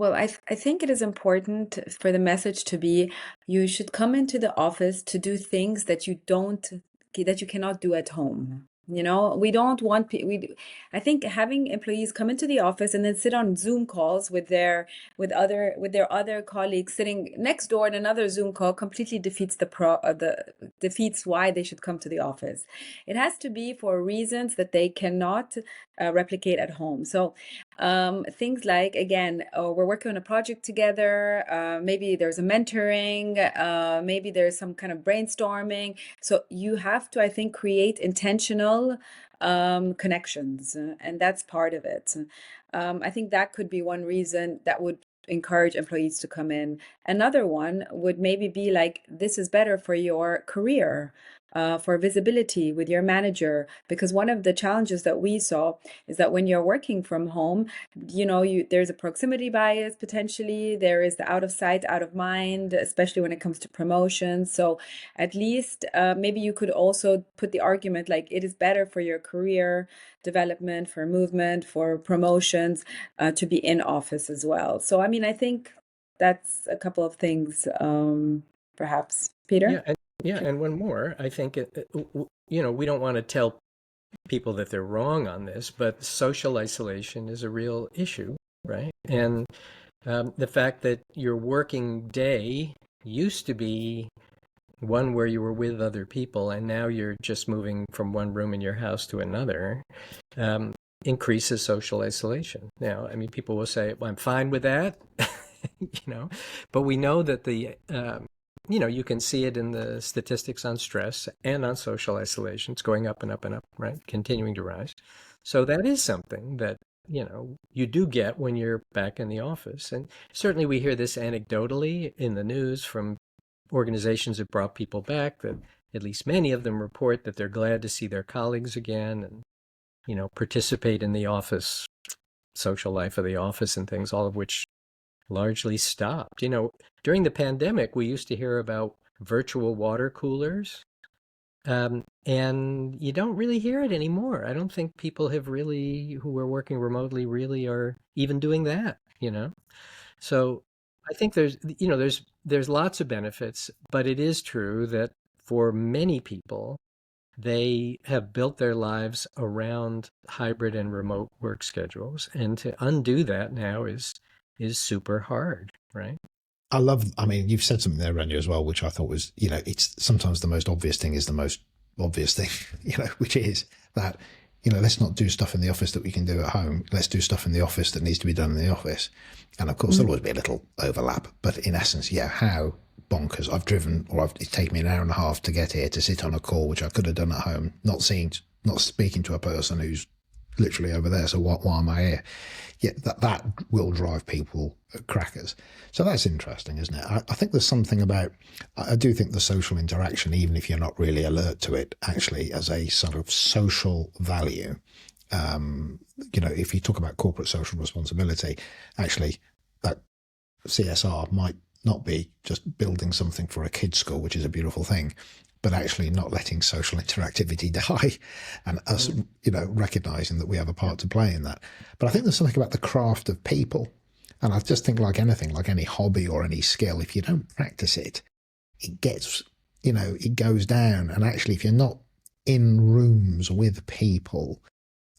Well, I think it is important for the message to be you should come into the office to do things that you cannot do at home. You know, we don't want I think having employees come into the office and then sit on Zoom calls with their other colleagues sitting next door in another Zoom call completely defeats the defeats why they should come to the office. It has to be for reasons that they cannot replicate at home. So things like, again, we're working on a project together, maybe there's a mentoring, maybe there's some kind of brainstorming. So you have to, I think, create intentional connections, and that's part of it. I think that could be one reason that would encourage employees to come in. Another one would maybe be like, this is better for your career, for visibility with your manager, because one of the challenges that we saw is that when you're working from home, there's a proximity bias potentially. There is the out of sight, out of mind, especially when it comes to promotions. So at least maybe you could also put the argument like it is better for your career development, for movement, for promotions, to be in office as well. So I mean, I think that's a couple of things, perhaps. Peter? Yeah, and one more. I think we don't want to tell people that they're wrong on this, but social isolation is a real issue, right? And the fact that your working day used to be one where you were with other people, and now you're just moving from one room in your house to another, increases social isolation. Now, I mean, people will say, well, I'm fine with that, but we know that you can see it in the statistics on stress and on social isolation. It's going up and up and up, right? Continuing to rise. So that is something that, you do get when you're back in the office. And certainly we hear this anecdotally in the news from organizations that brought people back, that at least many of them report that they're glad to see their colleagues again and, participate in the office, social life of the office and things, all of which largely stopped. During the pandemic, we used to hear about virtual water coolers, and you don't really hear it anymore. I don't think people who are working remotely really are even doing that. So I think there's lots of benefits, but it is true that for many people, they have built their lives around hybrid and remote work schedules, and to undo that now is super hard, right? I mean, you've said something there, Ranya, as well, which I thought was, it's sometimes the most obvious thing is the most obvious thing, which is that, let's not do stuff in the office that we can do at home. Let's do stuff in the office that needs to be done in the office. And of course, there'll always be a little overlap. But in essence, yeah, how bonkers. It's taken me an hour and a half to get here to sit on a call, which I could have done at home, not speaking to a person who's literally over there. So why am I here? Yeah, that will drive people crackers. So that's interesting, isn't it? I think there's something about, I do think the social interaction, even if you're not really alert to it, actually as a sort of social value, if you talk about corporate social responsibility, actually that CSR might not be just building something for a kid's school, which is a beautiful thing, but actually not letting social interactivity die, and us, recognizing that we have a part to play in that. But I think there's something about the craft of people. And I just think like anything, like any hobby or any skill, if you don't practice it, it gets, it goes down. And actually, if you're not in rooms with people,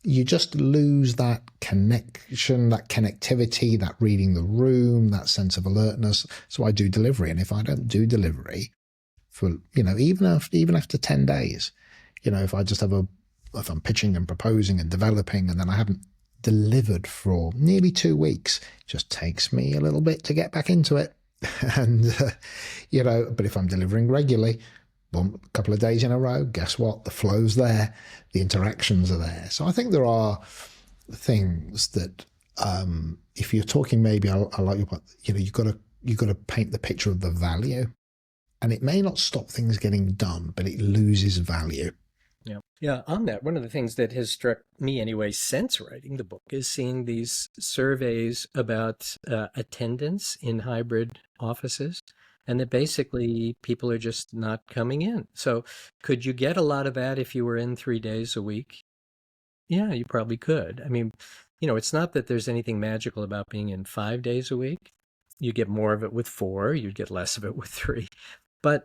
you just lose that connection, that connectivity, that reading the room, that sense of alertness. So I do delivery. And if I don't do delivery for, even after 10 days, if I just if I'm pitching and proposing and developing, and then I haven't delivered for nearly 2 weeks, it just takes me a little bit to get back into it. And, but if I'm delivering regularly, a couple of days in a row, guess what? The flow's there, the interactions are there. So I think there are things that, if you're talking, maybe I like your point, you've got to paint the picture of the value, and it may not stop things getting done, but it loses value. Yeah. Yeah. On that, one of the things that has struck me anyway since writing the book is seeing these surveys about attendance in hybrid offices, and that basically people are just not coming in. So could you get a lot of that if you were in 3 days a week? Yeah, you probably could. I mean, it's not that there's anything magical about being in 5 days a week. You get more of it with 4, you'd get less of it with 3. But